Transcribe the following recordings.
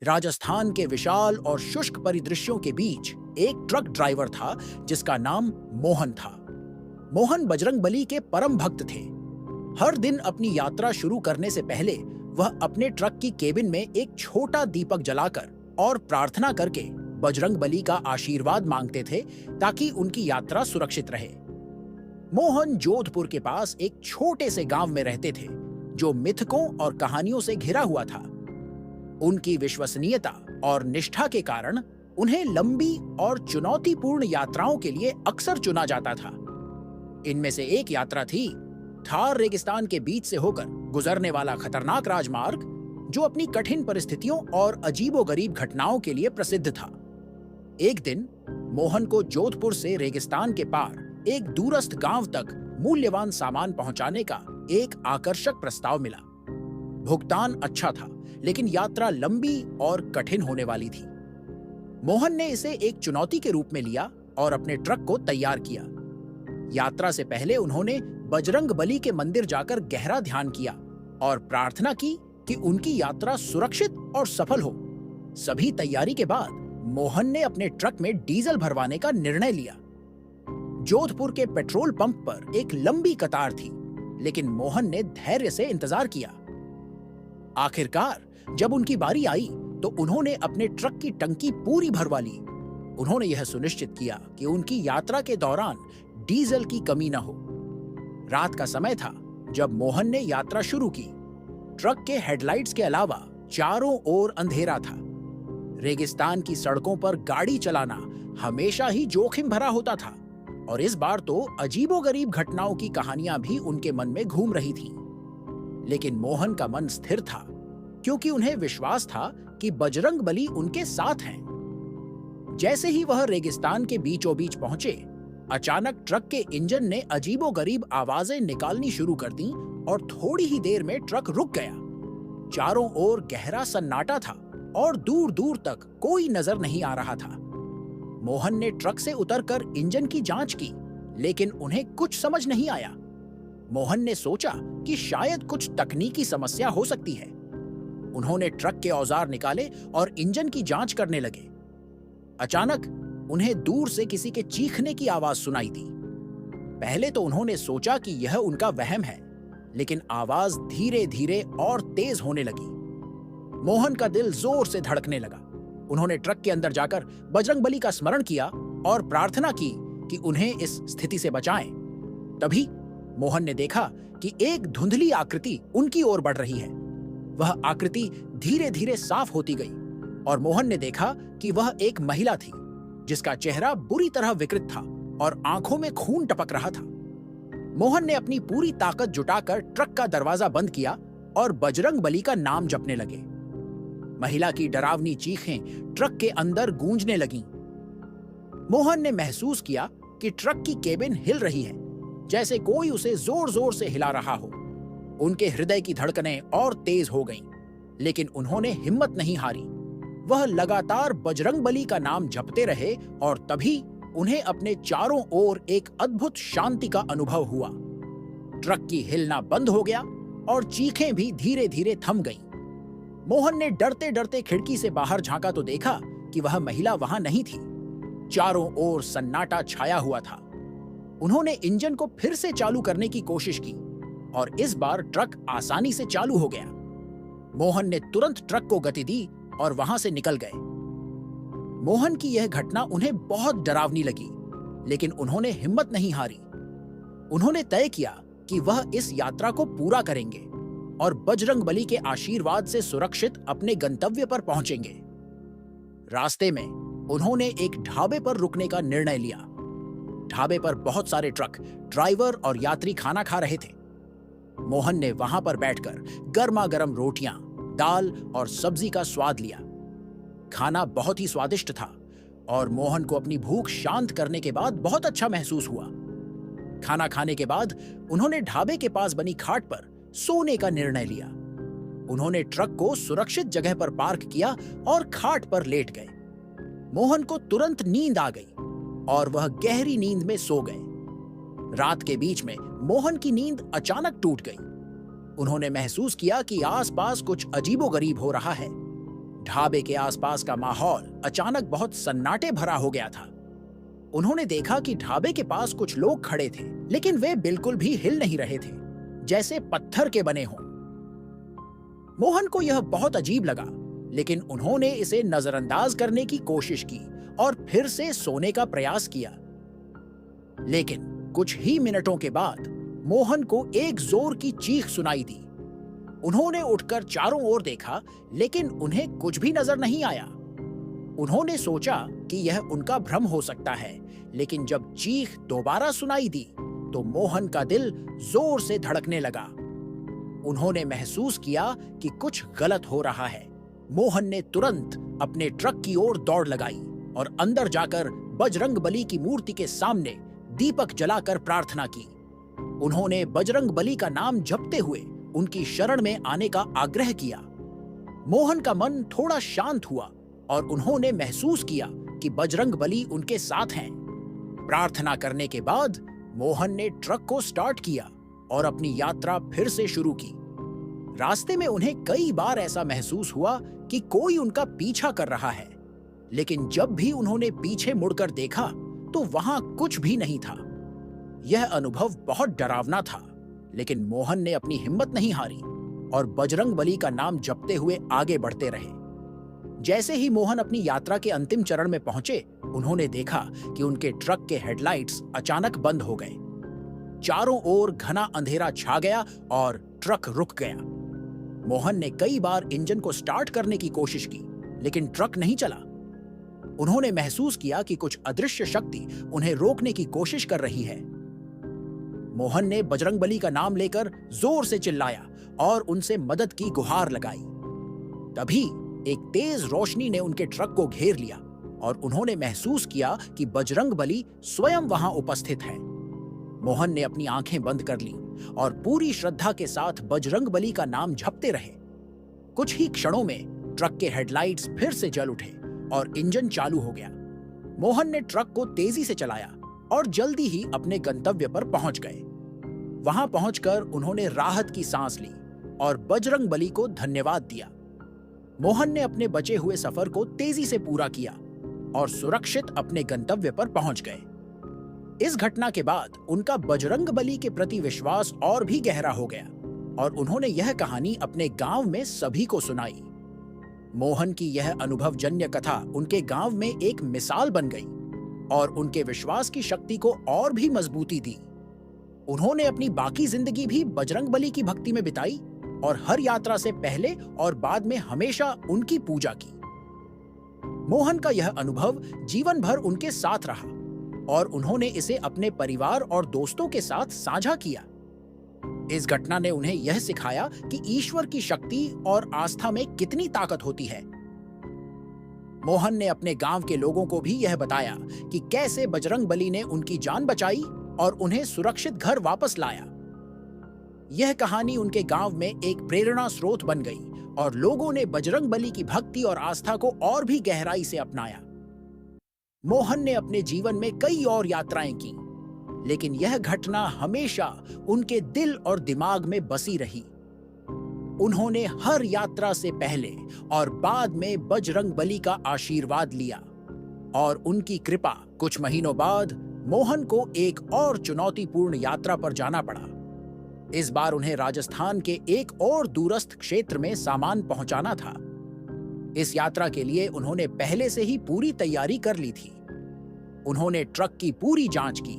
राजस्थान के विशाल और शुष्क परिदृश्यों के बीच एक ट्रक ड्राइवर था जिसका नाम मोहन था। मोहन बजरंगबली के परम भक्त थे। हर दिन अपनी यात्रा शुरू करने से पहले वह अपने ट्रक की केबिन में एक छोटा दीपक जलाकर और प्रार्थना करके बजरंगबली का आशीर्वाद मांगते थे ताकि उनकी यात्रा सुरक्षित रहे। मोहन जोधपुर के पास एक छोटे से गांव में रहते थे जो मिथकों और कहानियों से घिरा हुआ था। उनकी विश्वसनीयता और निष्ठा के कारण उन्हें लंबी और चुनौतीपूर्ण यात्राओं के लिए अक्सर चुना जाता था। इनमें से एक यात्रा थी थार रेगिस्तान के बीच से होकर गुजरने वाला खतरनाक राजमार्ग, जो अपनी कठिन परिस्थितियों और अजीबोगरीब घटनाओं के लिए प्रसिद्ध था। एक दिन मोहन को जोधपुर से रेगिस्तान के पार एक दूरस्थ गांव तक मूल्यवान सामान पहुंचाने का एक आकर्षक प्रस्ताव मिला। भुगतान अच्छा था, लेकिन यात्रा लंबी और कठिन होने वाली थी। मोहन ने इसे एक चुनौती के रूप में लिया और अपने ट्रक को तैयार किया। यात्रा से पहले उन्होंने बजरंगबली के मंदिर जाकर गहरा ध्यान किया और प्रार्थना की कि उनकी यात्रा सुरक्षित और सफल हो। सभी तैयारी के बाद मोहन ने अपने ट्रक में डीजल भरवाने का निर्णय लिया। जोधपुर के पेट्रोल पंप पर एक लंबी कतार थी, लेकिन मोहन ने धैर्य से इंतजार किया। आखिरकार जब उनकी बारी आई तो उन्होंने अपने ट्रक की टंकी पूरी भरवा ली। उन्होंने यह सुनिश्चित किया कि उनकी यात्रा के दौरान डीजल की कमी न हो। रात का समय था जब मोहन ने यात्रा शुरू की। ट्रक के हेडलाइट्स के अलावा चारों ओर अंधेरा था। रेगिस्तान की सड़कों पर गाड़ी चलाना हमेशा ही जोखिम भरा होता था, और इस बार तो अजीबोगरीब घटनाओं की कहानियां भी उनके मन में घूम रही थीं। लेकिन मोहन का मन स्थिर था, क्योंकि उन्हें विश्वास था कि बजरंगबली उनके साथ हैं। जैसे ही वह रेगिस्तान के बीचों बीच पहुंचे, अचानक ट्रक के इंजन ने अजीबोगरीब आवाजें निकालनी शुरू कर दी और थोड़ी ही देर में ट्रक रुक गया। चारों ओर गहरा सन्नाटा था और दूर दूर तक कोई नजर नहीं आ रहा था। मोहन ने ट्रक से उतरकर इंजन की जांच की, लेकिन उन्हें कुछ समझ नहीं आया। मोहन ने सोचा कि शायद कुछ तकनीकी समस्या हो सकती है। उन्होंने ट्रक के औजार निकाले और इंजन की जांच करने लगे। अचानक उन्हें दूर से किसी के चीखने की आवाज सुनाई दी। पहले तो उन्होंने सोचा कि यह उनका वहम है, लेकिन आवाज धीरे धीरे और तेज होने लगी। मोहन का दिल जोर से धड़कने लगा। उन्होंने ट्रक के अंदर जाकर बजरंगबली का स्मरण किया और प्रार्थना की कि उन्हें इस स्थिति से बचाएं। तभी मोहन ने देखा कि एक धुंधली आकृति उनकी ओर बढ़ रही है। वह आकृति धीरे धीरे साफ होती गई और मोहन ने देखा कि वह एक महिला थी, जिसका चेहरा बुरी तरह विकृत था और आंखों में खून टपक रहा था। मोहन ने अपनी पूरी ताकत जुटाकर ट्रक का दरवाजा बंद किया और बजरंगबली का नाम जपने लगे। महिला की डरावनी चीखें ट्रक के अंदर गूंजने लगीं। मोहन ने महसूस किया कि ट्रक की केबिन हिल रही है, जैसे कोई उसे जोर जोर से हिला रहा हो। उनके हृदय की धड़कनें और तेज हो गईं, लेकिन उन्होंने हिम्मत नहीं हारी। वह लगातार बजरंगबली का नाम जपते रहे और तभी उन्हें अपने चारों ओर एक अद्भुत शांति का अनुभव हुआ। ट्रक की हिलना बंद हो गया और चीखें भी धीरे धीरे थम गईं। मोहन ने डरते डरते खिड़की से बाहर झांका तो देखा कि वह महिला वहां नहीं थी। चारों ओर सन्नाटा छाया हुआ था। उन्होंने इंजन को फिर से चालू करने की कोशिश की और इस बार ट्रक आसानी से चालू हो गया। मोहन ने तुरंत ट्रक को गति दी और वहां से निकल गए। मोहन की यह घटना उन्हें बहुत डरावनी लगी, लेकिन उन्होंने हिम्मत नहीं हारी। उन्होंने तय किया कि वह इस यात्रा को पूरा करेंगे और बजरंगबली के आशीर्वाद से सुरक्षित अपने गंतव्य पर पहुंचेंगे। रास्ते में उन्होंने एक ढाबे पर रुकने का निर्णय लिया। ढाबे पर बहुत सारे ट्रक, ड्राइवर और यात्री खाना खा रहे थे। मोहन ने वहां पर बैठकर गर्मा गर्म रोटियां, दाल और सब्जी का स्वाद लिया। खाना बहुत ही स्वादिष्ट था और मोहन को अपनी भूख शांत करने के बाद बहुत अच्छा महसूस हुआ। खाना खाने के बाद उन्होंने ढाबे के पास बनी खाट पर सोने का निर्णय लिया। उन्होंने ट्रक को सुरक्षित जगह पर पार्क किया और खाट पर लेट गए। मोहन को तुरंत नींद आ गई और वह गहरी नींद में सो गए। रात के बीच में मोहन की नींद अचानक टूट गई। उन्होंने महसूस किया कि आसपास कुछ अजीबोगरीब हो रहा है। ढाबे के आसपास का माहौल अचानक बहुत सन्नाटे भरा हो गया था। उन्होंने देखा कि ढाबे के पास कुछ लोग खड़े थे, लेकिन वे बिल्कुल भी हिल नहीं रहे थे, जैसे पत्थर के बने हों। मोहन को यह बहुत अजीब लगा, लेकिन उन्होंने इसे नजरअंदाज करने की कोशिश की और फिर से सोने का प्रयास किया। लेकिन कुछ ही मिनटों के बाद मोहन को एक जोर की चीख सुनाई दी। उन्होंने उठकर चारों ओर देखा, लेकिन उन्हें कुछ भी नजर नहीं आया। उन्होंने सोचा कि यह उनका भ्रम हो सकता है, लेकिन जब चीख दोबारा सुनाई दी तो मोहन का दिल जोर से धड़कने लगा। उन्होंने महसूस किया कि कुछ गलत हो रहा है। मोहन ने तुरंत अपने ट्रक की ओर दौड़ लगाई और अंदर जाकर बजरंगबली की मूर्ति के सामने दीपक जलाकर प्रार्थना की। उन्होंने बजरंगबली का नाम जपते हुए उनकी शरण में आने का आग्रह किया। मोहन का मन थोड़ा शांत हुआ और उन्होंने महसूस किया कि बजरंगबली उनके साथ हैं। प्रार्थना करने के बाद मोहन ने ट्रक को स्टार्ट किया और अपनी यात्रा फिर से शुरू की। रास्ते में उन्हें कई बार ऐसा महसूस हुआ कि कोई उनका पीछा कर रहा है, लेकिन जब भी उन्होंने पीछे मुड़कर देखा तो वहां कुछ भी नहीं था। यह अनुभव बहुत डरावना था, लेकिन मोहन ने अपनी हिम्मत नहीं हारी और बजरंगबली का नाम जपते हुए आगे बढ़ते रहे। जैसे ही मोहन अपनी यात्रा के अंतिम चरण में पहुंचे, उन्होंने देखा कि उनके ट्रक के हेडलाइट्स अचानक बंद हो गए। चारों ओर घना अंधेरा छा गया और ट्रक रुक गया। मोहन ने कई बार इंजन को स्टार्ट करने की कोशिश की, लेकिन ट्रक नहीं चला। उन्होंने महसूस किया कि कुछ अदृश्य शक्ति उन्हें रोकने की कोशिश कर रही है। मोहन ने बजरंगबली का नाम लेकर जोर से चिल्लाया और उनसे मदद की गुहार लगाई। तभी एक तेज रोशनी ने उनके ट्रक को घेर लिया और उन्होंने महसूस किया कि बजरंगबली स्वयं वहां उपस्थित है। मोहन ने अपनी आंखें बंद कर ली और पूरी श्रद्धा के साथ बजरंगबली का नाम जपते रहे। कुछ ही क्षणों में ट्रक के हेडलाइट्स फिर से जल उठे और इंजन चालू हो गया। मोहन ने ट्रक को तेजी से चलाया और जल्दी ही अपने गंतव्य पर पहुंच गए। वहां पहुंचकर उन्होंने राहत की सांस ली और बजरंगबली को धन्यवाद दिया। मोहन ने अपने बचे हुए सफर को तेजी से पूरा किया और सुरक्षित अपने गंतव्य पर पहुंच गए। इस घटना के बाद उनका बजरंगबली के प्रति विश्वास और भी गहरा हो गया और उन्होंने यह कहानी अपने गांव में सभी को सुनाई। मोहन की यह अनुभवजन्य कथा उनके गांव में एक मिसाल बन गई और उनके विश्वास की शक्ति को और भी मजबूती दी। उन्होंने अपनी बाकी जिंदगी भी बजरंगबली की भक्ति में बिताई और हर यात्रा से पहले और बाद में हमेशा उनकी पूजा की। मोहन का यह अनुभव जीवन भर उनके साथ रहा और उन्होंने इसे अपने परिवार और दोस्तों के साथ साझा किया। इस घटना ने उन्हें यह सिखाया कि ईश्वर की शक्ति और आस्था में कितनी ताकत होती है। मोहन ने अपने गांव के लोगों को भी यह बताया कि कैसे बजरंगबली ने उनकी जान बचाई और उन्हें सुरक्षित घर वापस लाया। यह कहानी उनके गांव में एक प्रेरणा स्रोत बन गई और लोगों ने बजरंगबली की भक्ति और आस्था को और भी गहराई से अपनाया। मोहन ने अपने जीवन में कई और यात्राएं की, लेकिन यह घटना हमेशा उनके दिल और दिमाग में बसी रही। उन्होंने हर यात्रा से पहले और बाद में बजरंगबली का आशीर्वाद लिया और उनकी कृपा। कुछ महीनों बाद मोहन को एक और चुनौतीपूर्ण यात्रा पर जाना पड़ा। इस बार उन्हें राजस्थान के एक और दूरस्थ क्षेत्र में सामान पहुंचाना था। इस यात्रा के लिए उन्होंने पहले से ही पूरी तैयारी कर ली थी। उन्होंने ट्रक की पूरी जांच की,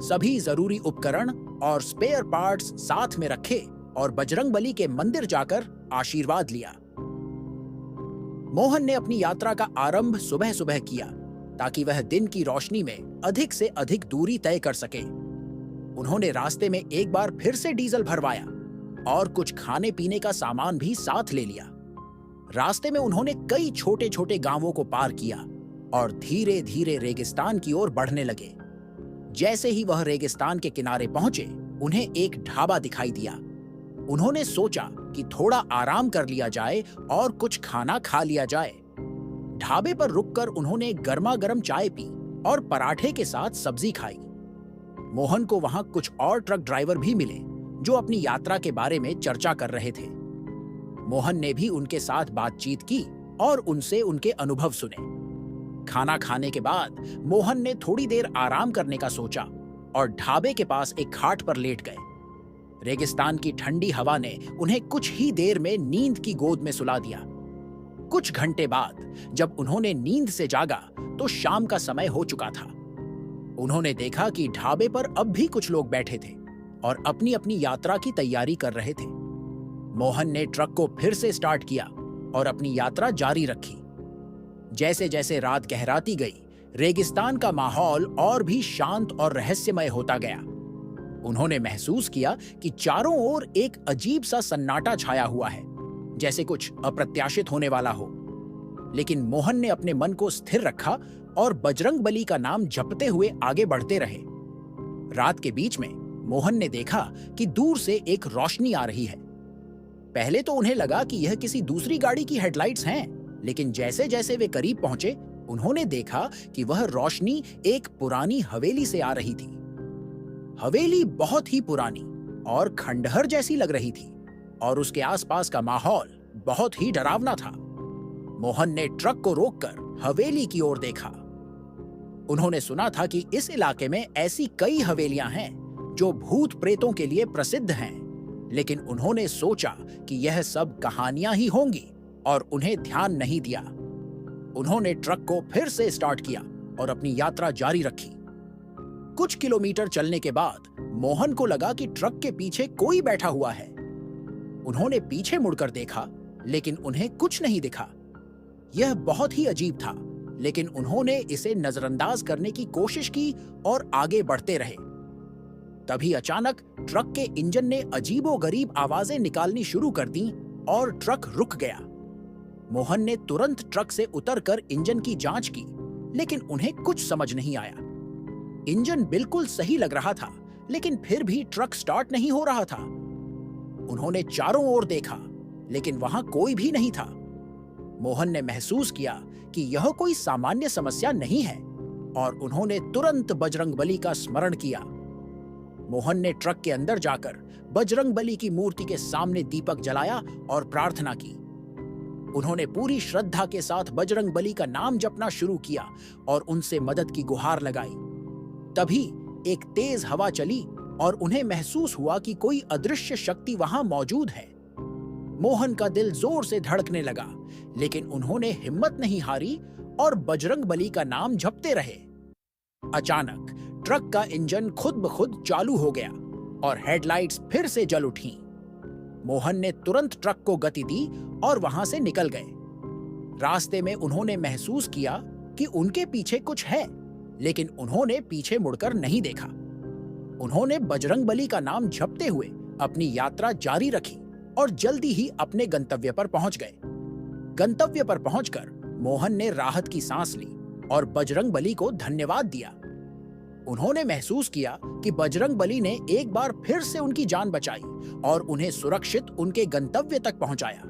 सभी जरूरी उपकरण और स्पेयर पार्ट्स साथ में रखे और बजरंगबली के मंदिर जाकर आशीर्वाद लिया। मोहन ने अपनी यात्रा का आरंभ सुबह सुबह किया ताकि वह दिन की रोशनी में अधिक से अधिक दूरी तय कर सके। उन्होंने रास्ते में एक बार फिर से डीजल भरवाया और कुछ खाने पीने का सामान भी साथ ले लिया। रास्ते में उन्होंने कई छोटे छोटे गांवों को पार किया और धीरे धीरे रेगिस्तान की ओर बढ़ने लगे। जैसे ही वह रेगिस्तान के किनारे पहुंचे, उन्हें एक ढाबा दिखाई दिया। उन्होंने सोचा कि थोड़ा आराम कर लिया जाए और कुछ खाना खा लिया जाए। ढाबे पर रुककर उन्होंने गर्मा गर्म चाय पी और पराठे के साथ सब्जी खाई। मोहन को वहां कुछ और ट्रक ड्राइवर भी मिले जो अपनी यात्रा के बारे में चर्चा कर रहे थे। मोहन ने भी उनके साथ बातचीत की और उनसे उनके अनुभव सुने। खाना खाने के बाद मोहन ने थोड़ी देर आराम करने का सोचा और ढाबे के पास एक खाट पर लेट गए। रेगिस्तान की ठंडी हवा ने उन्हें कुछ ही देर में नींद की गोद में सुला दिया। कुछ घंटे बाद जब उन्होंने नींद से जागा तो शाम का समय हो चुका था। उन्होंने देखा कि ढाबे पर अब भी कुछ लोग बैठे थे और अपनी अपनी यात्रा की तैयारी कर रहे थे। मोहन ने ट्रक को फिर से स्टार्ट किया और अपनी यात्रा जारी रखी। जैसे जैसे रात गहराती गई, रेगिस्तान का माहौल और भी शांत और रहस्यमय होता गया। उन्होंने महसूस किया कि चारों ओर एक अजीब सा सन्नाटा छाया हुआ है, जैसे कुछ अप्रत्याशित होने वाला हो। लेकिन मोहन ने अपने मन को स्थिर रखा और बजरंगबली का नाम जपते हुए आगे बढ़ते रहे। रात के बीच में मोहन ने देखा कि दूर से एक रोशनी आ रही है। पहले तो उन्हें लगा कि यह किसी दूसरी गाड़ी की हेडलाइट्स हैं, लेकिन जैसे जैसे वे करीब पहुंचे, उन्होंने देखा कि वह रोशनी एक पुरानी हवेली से आ रही थी। हवेली बहुत ही पुरानी और खंडहर जैसी लग रही थी और उसके आसपास का माहौल बहुत ही डरावना था। मोहन ने ट्रक को रोककर हवेली की ओर देखा। उन्होंने सुना था कि इस इलाके में ऐसी कई हवेलियां हैं जो भूत प्रेतों के लिए प्रसिद्ध हैं, लेकिन उन्होंने सोचा कि यह सब कहानियां ही होंगी और उन्हें ध्यान नहीं दिया। उन्होंने ट्रक को फिर से स्टार्ट किया और अपनी यात्रा जारी रखी। कुछ किलोमीटर चलने के बाद मोहन को लगा कि ट्रक के पीछे कोई बैठा हुआ है। उन्होंने पीछे मुड़कर देखा, लेकिन उन्हें कुछ नहीं दिखा। यह बहुत ही अजीब था, लेकिन उन्होंने इसे नजरअंदाज करने की कोशिश की और आगे बढ़ते रहे। तभी अचानक ट्रक के इंजन ने अजीबोगरीब आवाजें निकालनी शुरू कर दी और ट्रक रुक गया। मोहन ने तुरंत ट्रक से उतरकर इंजन की जांच की, लेकिन उन्हें कुछ समझ नहीं आया। इंजन बिल्कुल सही लग रहा था, लेकिन फिर भी ट्रक स्टार्ट नहीं हो रहा था। उन्होंने चारों ओर देखा, लेकिन वहां कोई भी नहीं था। मोहन ने महसूस किया कि यह कोई सामान्य समस्या नहीं है और उन्होंने तुरंत बजरंगबली का स्मरण किया। मोहन ने ट्रक के अंदर जाकर बजरंगबली की मूर्ति के सामने दीपक जलाया और प्रार्थना की। उन्होंने पूरी श्रद्धा के साथ बजरंगबली का नाम जपना शुरू किया और उनसे मदद की गुहार लगाई। तभी एक तेज हवा चली और उन्हें महसूस हुआ कि कोई अदृश्य शक्ति वहां मौजूद है। मोहन का दिल जोर से धड़कने लगा, लेकिन उन्होंने हिम्मत नहीं हारी और बजरंगबली का नाम जपते रहे। अचानक ट्रक का इंजन खुद ब खुद चालू हो गया और हेडलाइट्स फिर से जल उठीं। मोहन ने तुरंत ट्रक को गति दी और वहां से निकल गए। रास्ते में उन्होंने महसूस किया कि उनके पीछे कुछ है, लेकिन उन्होंने पीछे मुड़कर नहीं देखा। उन्होंने बजरंगबली का नाम जपते हुए अपनी यात्रा जारी रखी और जल्दी ही अपने गंतव्य पर पहुंच गए। गंतव्य पर पहुंचकर मोहन ने राहत की सांस ली और बजरंगबली को धन्यवाद दिया। उन्होंने महसूस किया कि बजरंगबली ने एक बार फिर से उनकी जान बचाई और उन्हें सुरक्षित उनके गंतव्य तक पहुंचाया।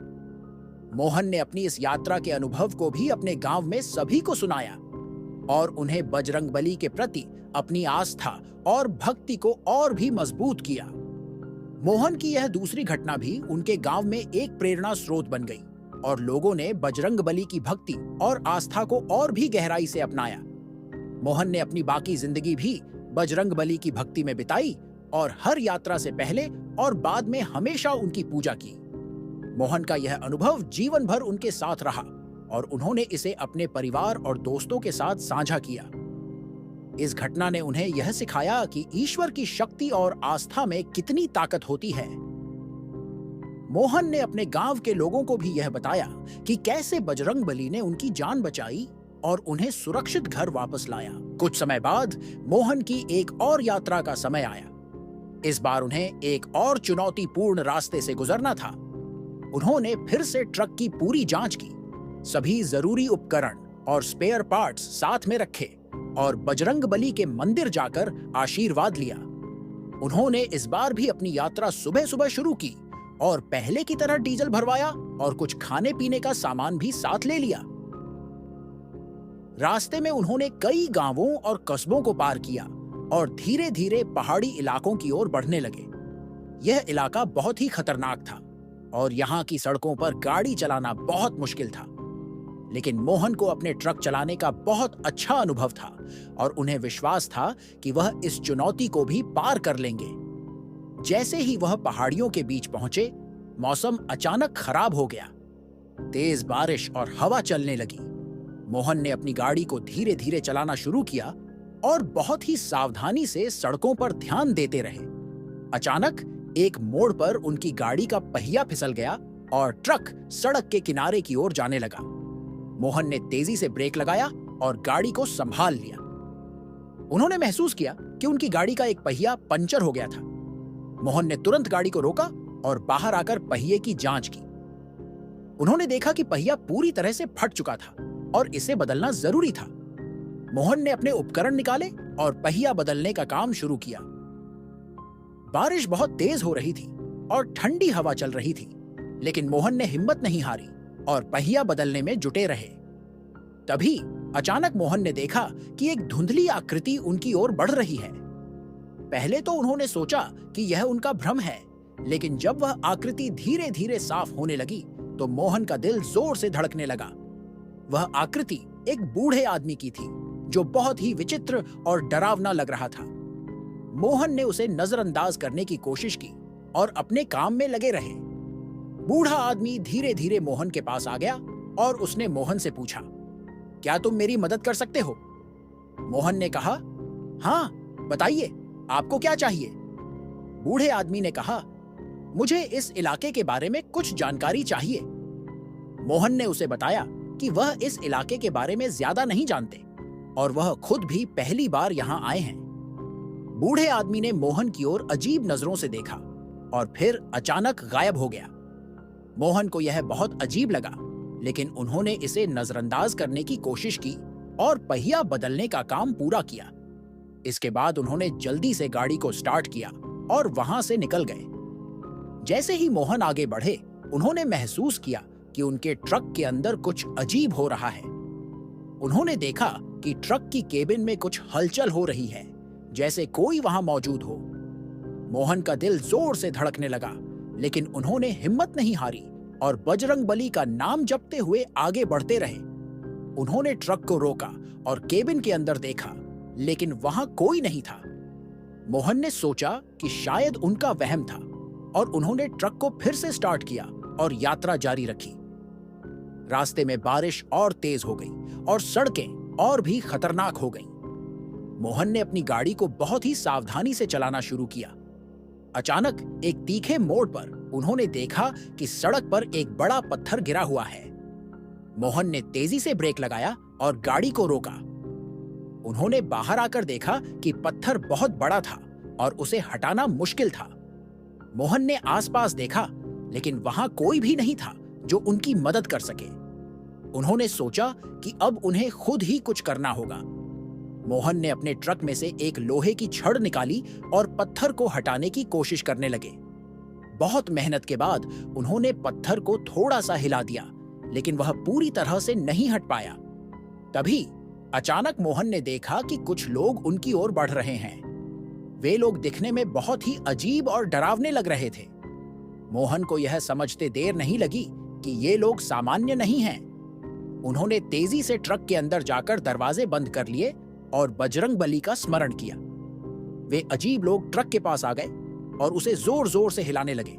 मोहन ने अपनी इस यात्रा के अनुभव को भी अपने गांव में सभी को सुनाया और उन्हें बजरंगबली के प्रति अपनी आस्था और भक्ति को और भी मजबूत किया। मोहन की यह दूसरी घटना भी उनके गांव में एक प्रेरणा स्रोत बन गई और लोगों ने बजरंगबली की भक्ति और आस्था को और भी गहराई से अपनाया। मोहन ने अपनी बाकी जिंदगी भी बजरंगबली की भक्ति में बिताई और हर यात्रा से पहले और बाद में हमेशा उनकी पूजा की। मोहन का यह अनुभव जीवन भर उनके साथ रहा और उन्होंने इसे अपने परिवार और दोस्तों के साथ साझा किया। इस घटना ने उन्हें यह सिखाया कि ईश्वर की शक्ति और आस्था में कितनी ताकत होती है। मोहन ने अपने गांव के लोगों को भी यह बताया कि कैसे बजरंगबली ने उनकी जान बचाई और उन्हें सुरक्षित घर वापस लाया। कुछ समय बाद मोहन की एक और यात्रा का समय आया। इस बार उन्हें एक और चुनौतीपूर्ण रास्ते से गुजरना था। उन्होंने फिर से ट्रक की पूरी जांच की, सभी जरूरी उपकरण और स्पेयर पार्ट्स साथ में रखे और बजरंगबली के मंदिर जाकर आशीर्वाद लिया। उन्होंने इस बार भी अपनी यात्रा सुबह सुबह शुरू की और पहले की तरह डीजल भरवाया और कुछ खाने पीने का सामान भी साथ ले लिया। रास्ते में उन्होंने कई गांवों और कस्बों को पार किया और धीरे धीरे पहाड़ी इलाकों की ओर बढ़ने लगे। यह इलाका बहुत ही खतरनाक था और यहाँ की सड़कों पर गाड़ी चलाना बहुत मुश्किल था। लेकिन मोहन को अपने ट्रक चलाने का बहुत अच्छा अनुभव था और उन्हें विश्वास था कि वह इस चुनौती को भी पार कर लेंगे। जैसे ही वह पहाड़ियों के बीच पहुंचे, मौसम अचानक खराब हो गया। तेज बारिश और हवा चलने लगी। मोहन ने अपनी गाड़ी को धीरे धीरे चलाना शुरू किया और बहुत ही सावधानी से सड़कों पर ध्यान देते रहे। अचानक एक मोड़ पर उनकी गाड़ी का पहिया फिसल गया और ट्रक सड़क के किनारे की ओर जाने लगा। मोहन ने तेजी से ब्रेक लगाया और गाड़ी को संभाल लिया। उन्होंने महसूस किया कि उनकी गाड़ी का एक पहिया पंचर हो गया था। मोहन ने तुरंत गाड़ी को रोका और बाहर आकर पहिए की जांच की। उन्होंने देखा कि पहिया पूरी तरह से फट चुका था और इसे बदलना जरूरी था। मोहन ने अपने उपकरण निकाले और पहिया बदलने का काम शुरू किया। बारिश बहुत तेज हो रही थी और ठंडी हवा चल रही थी, लेकिन मोहन ने हिम्मत नहीं हारी और पहिया बदलने में जुटे रहे। तभी अचानक मोहन ने देखा कि एक धुंधली आकृति उनकी ओर बढ़ रही है। पहले तो उन्होंने सोचा कि यह उनका भ्रम है, लेकिन जब वह आकृति धीरे धीरे साफ होने लगी तो मोहन का दिल जोर से धड़कने लगा। वह आकृति एक बूढ़े आदमी की थी जो बहुत ही विचित्र और डरावना लग रहा था। मोहन ने उसे नजरअंदाज करने की कोशिश की और अपने काम में लगे रहे। बूढ़ा आदमी धीरे धीरे मोहन के पास आ गया और उसने मोहन से पूछा, क्या तुम मेरी मदद कर सकते हो? मोहन ने कहा, हाँ, बताइए, आपको क्या चाहिए? बूढ़े आदमी ने कहा, मुझे इस इलाके के बारे में कुछ जानकारी चाहिए। मोहन ने उसे बताया कि वह इस इलाके के बारे में ज्यादा नहीं जानते और वह खुद भी पहली बार यहाँ आए हैं। बूढ़े आदमी ने मोहन की ओर अजीब नजरों से देखा और फिर अचानक गायब हो गया। मोहन को यह बहुत अजीब लगा, लेकिन उन्होंने इसे नजरअंदाज करने की कोशिश की और पहिया बदलने का काम पूरा किया। इसके बाद उन्होंने जल्दी से गाड़ी को स्टार्ट किया और वहां से निकल गए। जैसे ही मोहन आगे बढ़े, उन्होंने महसूस किया कि उनके ट्रक के अंदर कुछ अजीब हो रहा है। उन्होंने देखा कि ट्रक की केबिन में कुछ हलचल हो रही है, जैसे कोई वहां मौजूद हो। मोहन का दिल जोर से धड़कने लगा, लेकिन उन्होंने हिम्मत नहीं हारी और बजरंगबली का नाम जपते हुए आगे बढ़ते रहे। उन्होंने ट्रक को रोका और केबिन के अंदर देखा, लेकिन वहां कोई नहीं था। मोहन ने सोचा कि शायद उनका वहम था और उन्होंने ट्रक को फिर से स्टार्ट किया और यात्रा जारी रखी। रास्ते में बारिश और तेज हो गई और सड़कें और भी खतरनाक हो गईं। मोहन ने अपनी गाड़ी को बहुत ही सावधानी से चलाना शुरू किया। अचानक एक तीखे मोड़ पर उन्होंने देखा कि सड़क पर एक बड़ा पत्थर गिरा हुआ है। मोहन ने तेजी से ब्रेक लगाया और गाड़ी को रोका। उन्होंने बाहर आकर देखा कि पत्थर बहुत बड़ा था और उसे हटाना मुश्किल था। मोहन ने आसपास देखा, लेकिन वहां कोई भी नहीं था जो उनकी मदद कर सके। उन्होंने सोचा कि अब उन्हें खुद ही कुछ करना होगा। मोहन ने अपने ट्रक में से एक लोहे की छड़ निकाली और पत्थर को हटाने की कोशिश करने लगे। बहुत मेहनत के बाद उन्होंने पत्थर को थोड़ा सा हिला दिया, लेकिन वह पूरी तरह से नहीं हट पाया। तभी अचानक मोहन ने देखा कि कुछ लोग उनकी ओर बढ़ रहे हैं। वे लोग दिखने में बहुत ही अजीब और डरावने लग रहे थे। मोहन को यह समझते देर नहीं लगी कि ये लोग सामान्य नहीं हैं। उन्होंने तेजी से ट्रक के अंदर जाकर दरवाजे बंद कर लिए और बजरंगबली का स्मरण किया। वे अजीब लोग ट्रक के पास आ गए और उसे जोर जोर से हिलाने लगे।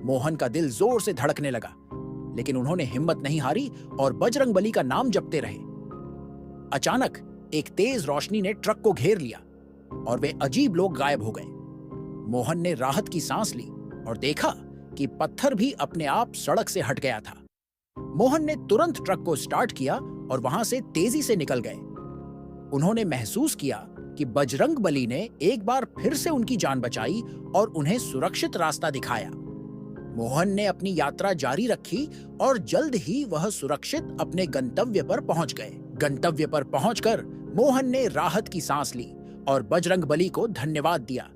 मोहन का दिल जोर से धड़कने लगा, लेकिन उन्होंने हिम्मत नहीं हारी और बजरंगबली का नाम जपते रहे। अचानक एक तेज रोशनी ने ट्रक को घेर लिया और वे अजीब लोग गायब हो गए। मोहन ने राहत की सांस ली और देखा कि पत्थर भी अपने आप सड़क से हट गया था। मोहन ने तुरंत ट्रक को स्टार्ट किया और वहां से तेजी से निकल गए। उन्होंने महसूस किया कि बजरंगबली ने एक बार फिर से उनकी जान बचाई और उन्हें सुरक्षित रास्ता दिखाया। मोहन ने अपनी यात्रा जारी रखी और जल्द ही वह सुरक्षित अपने गंतव्य पर पहुंच गए। गंतव्य पर पहुंचकर मोहन ने राहत की सांस ली और बजरंगबली को धन्यवाद दिया।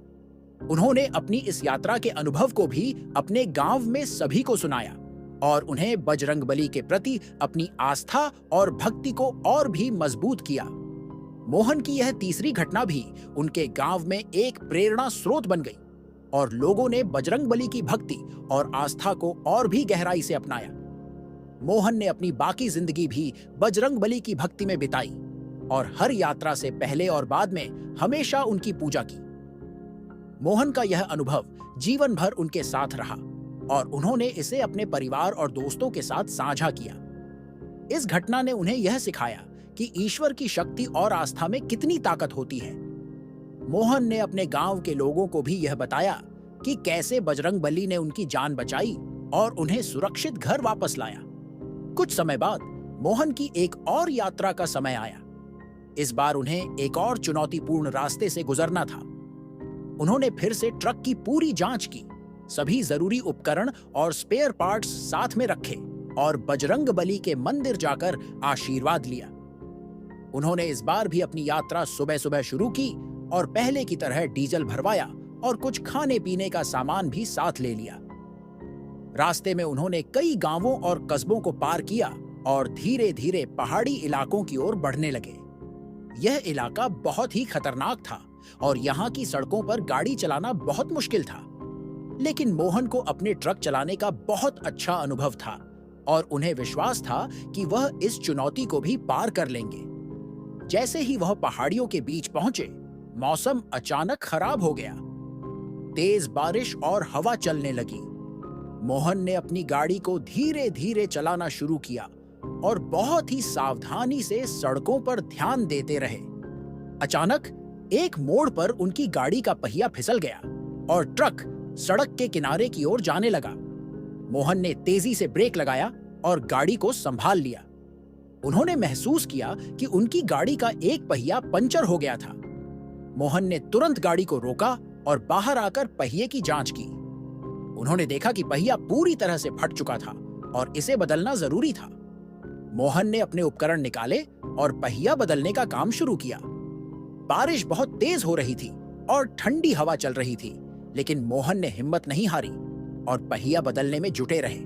उन्होंने अपनी इस यात्रा के अनुभव को भी अपने गांव में सभी को सुनाया और उन्हें बजरंगबली के प्रति अपनी आस्था और भक्ति को और भी मजबूत किया। मोहन की यह तीसरी घटना भी उनके गांव में एक प्रेरणा स्रोत बन गई और लोगों ने बजरंगबली की भक्ति और आस्था को और भी गहराई से अपनाया। मोहन ने अपनी बाकी जिंदगी भी बजरंगबली की भक्ति में बिताई और हर यात्रा से पहले और बाद में हमेशा उनकी पूजा की। मोहन का यह अनुभव जीवन भर उनके साथ रहा और उन्होंने इसे अपने परिवार और दोस्तों के साथ साझा किया। इस घटना ने उन्हें यह सिखाया कि ईश्वर की शक्ति और आस्था में कितनी ताकत होती है। मोहन ने अपने गांव के लोगों को भी यह बताया कि कैसे बजरंगबली ने उनकी जान बचाई और उन्हें सुरक्षित घर वापस लाया। कुछ समय बाद मोहन की एक और यात्रा का समय आया। इस बार उन्हें एक और चुनौतीपूर्ण रास्ते से गुजरना था। उन्होंने फिर से ट्रक की पूरी जांच की, सभी जरूरी उपकरण और स्पेयर पार्ट्स साथ में रखे और बजरंगबली के मंदिर जाकर आशीर्वाद लिया। उन्होंने इस बार भी अपनी यात्रा सुबह सुबह शुरू की और पहले की तरह डीजल भरवाया और कुछ खाने पीने का सामान भी साथ ले लिया। रास्ते में उन्होंने कई गांवों और कस्बों को पार किया और धीरे धीरे पहाड़ी इलाकों की ओर बढ़ने लगे। यह इलाका बहुत ही खतरनाक था और यहाँ की सड़कों पर गाड़ी चलाना बहुत मुश्किल था, लेकिन मोहन को अपने ट्रक चलाने का बहुत अच्छा अनुभव था और उन्हें विश्वास था कि वह इस चुनौती को भी पार कर लेंगे। जैसे ही वह पहाड़ियों के बीच पहुंचे, मौसम अचानक खराब हो गया। तेज बारिश और हवा चलने लगी। मोहन ने अपनी गाड़ी को धीरे धीरे चलाना शुरू किया और बहुत ही सावधानी से सड़कों पर ध्यान देते रहे। अचानक एक मोड़ पर उनकी गाड़ी का पहिया फिसल गया और ट्रक सड़क के किनारे की ओर जाने लगा। मोहन ने तेजी से ब्रेक लगाया और गाड़ी को संभाल लिया। उन्होंने महसूस किया कि उनकी गाड़ी का एक पहिया पंचर हो गया था। मोहन ने तुरंत गाड़ी को रोका और बाहर आकर पहिए की जांच की। उन्होंने देखा कि पहिया पूरी तरह से फट चुका था और इसे बदलना जरूरी था। मोहन ने अपने उपकरण निकाले और पहिया बदलने का काम शुरू किया। बारिश बहुत तेज हो रही थी और ठंडी हवा चल रही थी, लेकिन मोहन ने हिम्मत नहीं हारी और पहिया बदलने में जुटे रहे।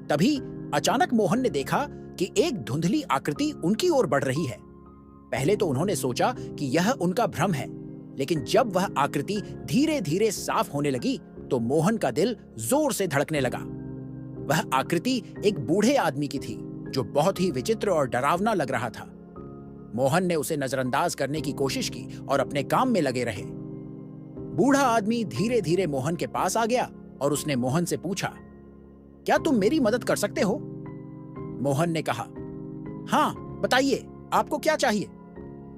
तभी अचानक मोहन ने देखा कि एक धुंधली आकृति उनकी ओर बढ़ रही है। पहले तो उन्होंने सोचा कि यह उनका भ्रम है, लेकिन जब वह आकृति धीरे धीरे साफ होने लगी तो मोहन का दिल जोर से धड़कने लगा। वह आकृति एक बूढ़े आदमी की थी जो बहुत ही विचित्र और डरावना लग रहा था। मोहन ने उसे नजरअंदाज करने की कोशिश की और अपने काम में लगे रहे। बूढ़ा आदमी धीरे धीरे मोहन के पास आ गया और उसने मोहन से पूछा, क्या तुम मेरी मदद कर सकते हो? मोहन ने कहा, हाँ बताइए, आपको क्या चाहिए?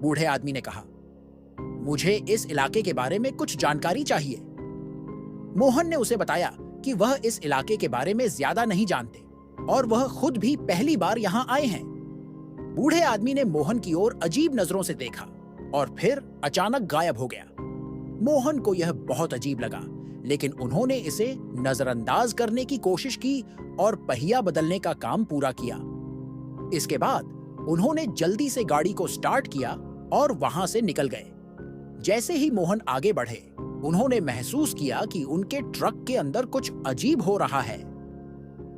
बूढ़े आदमी ने कहा, मुझे इस इलाके के बारे में कुछ जानकारी चाहिए। मोहन ने उसे बताया कि वह इस इलाके के बारे में ज्यादा नहीं जानते और वह खुद भी पहली बार यहाँ आए हैं। बूढ़े आदमी ने मोहन की ओर अजीब नजरों से देखा और फिर अचानक गायब हो गया। मोहन को यह बहुत अजीब लगा, लेकिन उन्होंने इसे नजरअंदाज करने की कोशिश की और पहिया बदलने का काम पूरा किया। इसके बाद उन्होंने जल्दी से गाड़ी को स्टार्ट किया और वहां से निकल गए। जैसे ही मोहन आगे बढ़े, उन्होंने महसूस किया कि उनके ट्रक के अंदर कुछ अजीब हो रहा है।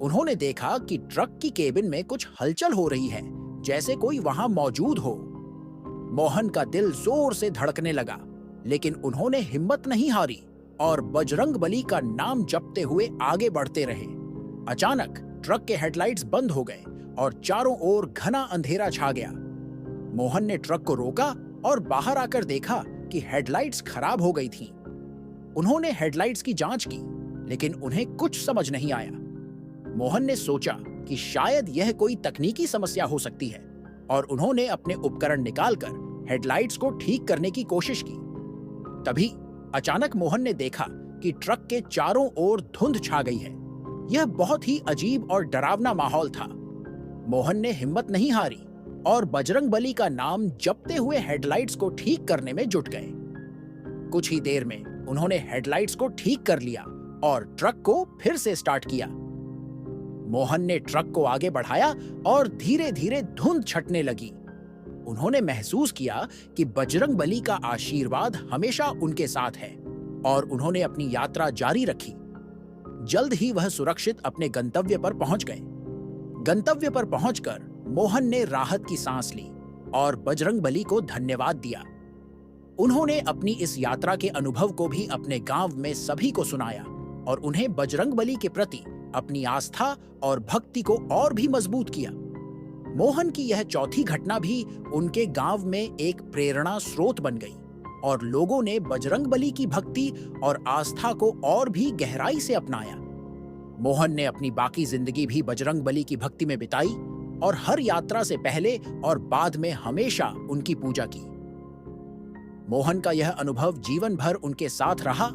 उन्होंने देखा कि ट्रक की केबिन में कुछ हलचल हो रही है, जैसे कोई वहां मौजूद हो। मोहन का दिल जोर से धड़कने लगा, लेकिन उन्होंने हिम्मत नहीं हारी और बजरंगबली का नाम जपते हुए आगे बढ़ते रहे। अचानक ट्रक के हेडलाइट्स बंद हो गए और चारों ओर घना अंधेरा छा गया। मोहन ने ट्रक को रोका और बाहर आकर देखा कि हेडलाइट्स खराब हो गई थीं। उन्होंने हेडलाइट्स की जांच की, लेकिन उन्हें कुछ समझ नहीं आया। मोहन ने सोचा कि शायद यह कोई तकनीकी समस्या हो सकती है और उन्होंने अपने उपकरण निकालकर हेडलाइट्स को ठीक करने की कोशिश की। तभी अचानक मोहन ने देखा कि ट्रक के चारों ओर धुंध छा गई है। यह बहुत ही अजीब और डरावना माहौल था। मोहन ने हिम्मत नहीं हारी और बजरंगबली का नाम जपते हुए हेडलाइट्स को ठीक करने में जुट गए। कुछ ही देर में उन्होंने हेडलाइट्स को ठीक कर लिया और ट्रक को फिर से स्टार्ट किया। मोहन ने ट्रक को आगे बढ़ाया और धीरे धीरे धुंध छटने लगी। उन्होंने महसूस किया कि बजरंगबली का आशीर्वाद हमेशा उनके साथ है और उन्होंने अपनी यात्रा जारी रखी। जल्द ही वह सुरक्षित अपने गंतव्य पर पहुंच गए। गंतव्य पर पहुंचकर मोहन ने राहत की सांस ली और बजरंगबली को धन्यवाद दिया। उन्होंने अपनी इस यात्रा के अनुभव को भी अपने गांव में सभी को सुनाया और उन्हें बजरंगबली के प्रति अपनी आस्था और भक्ति को और भी मजबूत किया। मोहन की यह चौथी घटना भी उनके गांव में एक प्रेरणा स्रोत बन गई और लोगों ने बजरंगबली की भक्ति और आस्था को और भी गहराई से अपनाया। मोहन ने अपनी बाकी जिंदगी भी बजरंगबली की भक्ति में बिताई और हर यात्रा से पहले और बाद में हमेशा उनकी पूजा की। मोहन का यह अनुभव जीवन भर उनके साथ रहा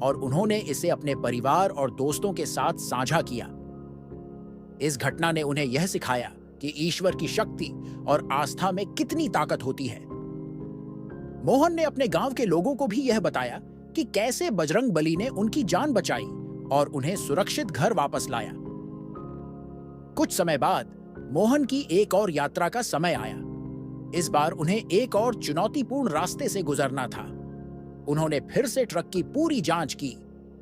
और उन्होंने इसे अपने परिवार और दोस्तों के साथ साझा किया। इस घटना ने उन्हें यह सिखाया कि ईश्वर की शक्ति और आस्था में कितनी ताकत होती है। मोहन ने अपने गांव के लोगों को भी यह बताया कि कैसे बजरंगबली ने उनकी जान बचाई और उन्हें सुरक्षित घर वापस लाया। कुछ समय बाद मोहन की एक और यात्रा का समय आया। इस बार उन्हें एक और चुनौतीपूर्ण रास्ते से गुजरना था। उन्होंने फिर से ट्रक की पूरी जांच की,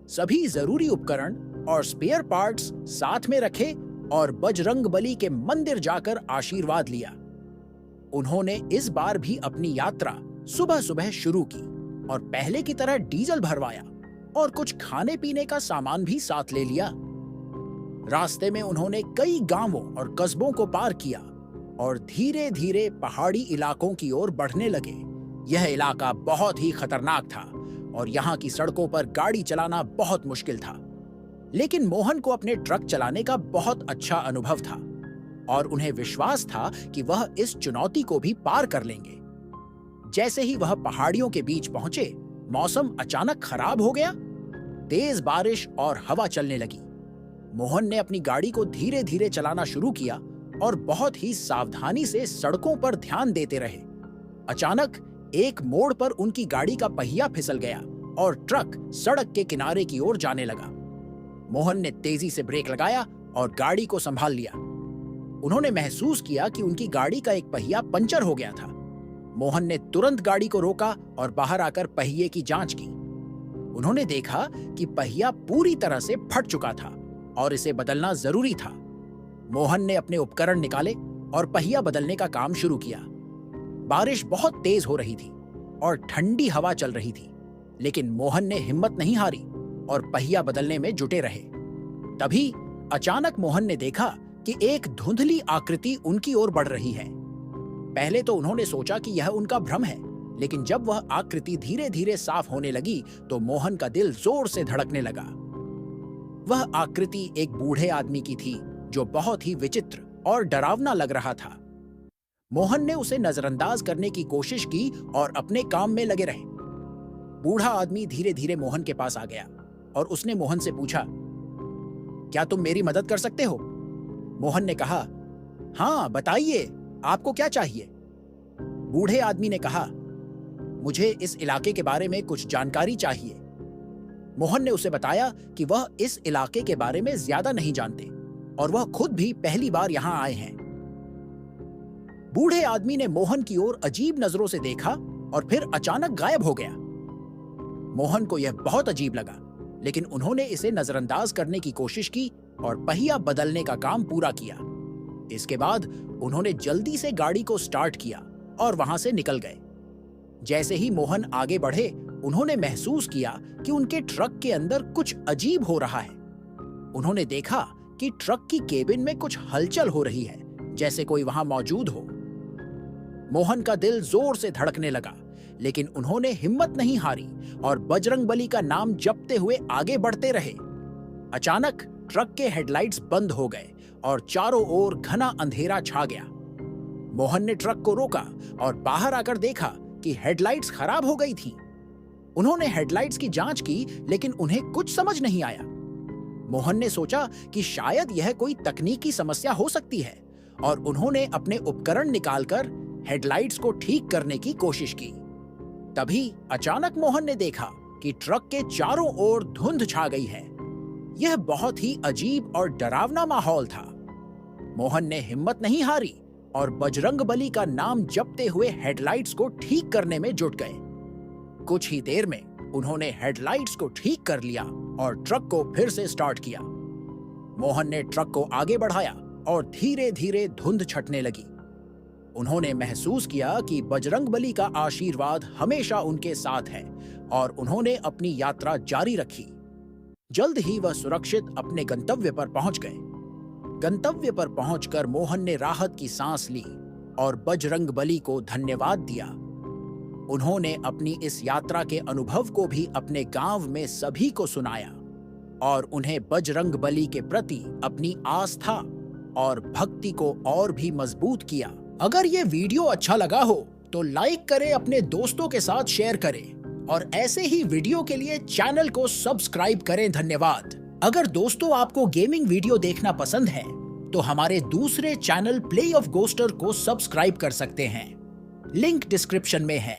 सभी जरूरी उपकरण और स्पेयर पार्ट्स साथ में रखे और बजरंगबली के मंदिर जाकर आशीर्वाद लिया। उन्होंने इस बार भी अपनी यात्रा सुबह सुबह शुरू की और पहले की तरह डीजल भरवाया और कुछ खाने पीने का सामान भी साथ ले लिया। रास्ते में उन्होंने कई गांवों और कस्बों को पार किया और धीरे धीरे पहाड़ी इलाकों की ओर बढ़ने लगे। यह इलाका बहुत ही खतरनाक था और यहाँ की सड़कों पर गाड़ी चलाना बहुत मुश्किल था, लेकिन मोहन को अपने ट्रक चलाने का बहुत अच्छा अनुभव था और उन्हें विश्वास था कि वह इस चुनौती को भी पार कर लेंगे। जैसे ही वह पहाड़ियों के बीच पहुंचे, मौसम अचानक खराब हो गया। तेज बारिश और हवा चलने लगी। मोहन ने अपनी गाड़ी को धीरे धीरे चलाना शुरू किया और बहुत ही सावधानी से सड़कों पर ध्यान देते रहे। अचानक एक मोड़ पर उनकी गाड़ी का पहिया फिसल गया और ट्रक सड़क के किनारे की ओर जाने लगा। मोहन ने तेजी से ब्रेक लगाया और गाड़ी को संभाल लिया। उन्होंने महसूस किया कि उनकी गाड़ी का एक पहिया पंचर हो गया था। मोहन ने तुरंत गाड़ी को रोका और बाहर आकर पहिए की जांच की। उन्होंने देखा कि पहिया पूरी तरह से फट चुका था और इसे बदलना जरूरी था। मोहन ने अपने उपकरण निकाले और पहिया बदलने का काम शुरू किया। बारिश बहुत तेज हो रही थी और ठंडी हवा चल रही थी, लेकिन मोहन ने हिम्मत नहीं हारी और पहिया बदलने में जुटे रहे। तभी अचानक मोहन ने देखा कि एक धुंधली आकृति उनकी ओर बढ़ रही है। पहले तो उन्होंने सोचा कि यह उनका भ्रम है, लेकिन जब वह आकृति धीरे धीरे साफ होने लगी तो मोहन का दिल जोर से धड़कने लगा। वह आकृति एक बूढ़े आदमी की थी जो बहुत ही विचित्र और डरावना लग रहा था। मोहन ने उसे नजरअंदाज करने की कोशिश की और अपने काम में लगे रहे। बूढ़ा आदमी धीरे धीरे मोहन के पास आ गया और उसने मोहन से पूछा, क्या तुम मेरी मदद कर सकते हो? मोहन ने कहा, हाँ बताइए, आपको क्या चाहिए? बूढ़े आदमी ने कहा, मुझे इस इलाके के बारे में कुछ जानकारी चाहिए। मोहन ने उसे बताया कि वह इस इलाके के बारे में ज्यादा नहीं जानते और वह खुद भी पहली बार यहां आए हैं। बूढ़े आदमी ने मोहन की ओर अजीब नजरों से देखा और फिर अचानक गायब हो गया। मोहन को यह बहुत अजीब लगा, लेकिन उन्होंने इसे नजरअंदाज करने की कोशिश की और पहिया बदलने का काम पूरा किया। इसके बाद उन्होंने जल्दी से गाड़ी को स्टार्ट किया और वहां से निकल गए। जैसे ही मोहन आगे बढ़े, उन्होंने महसूस किया कि उनके ट्रक के अंदर कुछ अजीब हो रहा है। उन्होंने देखा कि ट्रक की केबिन में कुछ हलचल हो रही है, जैसे कोई वहां मौजूद हो। मोहन का दिल जोर से धड़कने लगा, लेकिन उन्होंने हिम्मत नहीं हारी और बजरंगबली का नाम जपते हुए आगे बढ़ते रहे। अचानक ट्रक के हेडलाइट्स बंद हो गए और चारों ओर घना अंधेरा छा गया। मोहन ने ट्रक को रोका और बाहर आकर देखा कि हेडलाइट्स खराब हो गई थी। उन्होंने हेडलाइट्स की जांच की, लेकिन उन्हें कुछ समझ नहीं आया। मोहन ने सोचा कि शायद यह कोई तकनीकी समस्या हो सकती है और उन्होंने अपने उपकरण निकालकर हेडलाइट्स को ठीक करने की कोशिश की। तभी अचानक मोहन ने देखा कि ट्रक के चारों ओर धुंध छा गई है। यह बहुत ही अजीब और डरावना माहौल था। मोहन ने हिम्मत नहीं हारी और बजरंगबली का नाम जपते हुए हेडलाइट्स को ठीक करने में जुट गए। कुछ ही देर में उन्होंने हेडलाइट्स को ठीक कर लिया और ट्रक को फिर से स्टार्ट किया। मोहन ने ट्रक को आगे बढ़ाया और धीरे धीरे धुंध छटने लगी। उन्होंने महसूस किया कि बजरंगबली का आशीर्वाद हमेशा उनके साथ है और उन्होंने अपनी यात्रा जारी रखी। जल्द ही वह सुरक्षित अपने गंतव्य पर पहुंच गए। गंतव्य पर पहुंचकर मोहन ने राहत की सांस ली और बजरंगबली को धन्यवाद दिया। उन्होंने अपनी इस यात्रा के अनुभव को भी अपने गांव में सभी को सुनाया और उन्हें बजरंगबली के प्रति अपनी आस्था और भक्ति को और भी मजबूत किया। अगर ये वीडियो अच्छा लगा हो तो लाइक करें, अपने दोस्तों के साथ शेयर करें और ऐसे ही वीडियो के लिए चैनल को सब्सक्राइब करें। धन्यवाद। अगर दोस्तों आपको गेमिंग वीडियो देखना पसंद है तो हमारे दूसरे चैनल प्ले ऑफ गोस्टर को सब्सक्राइब कर सकते हैं। लिंक डिस्क्रिप्शन में है।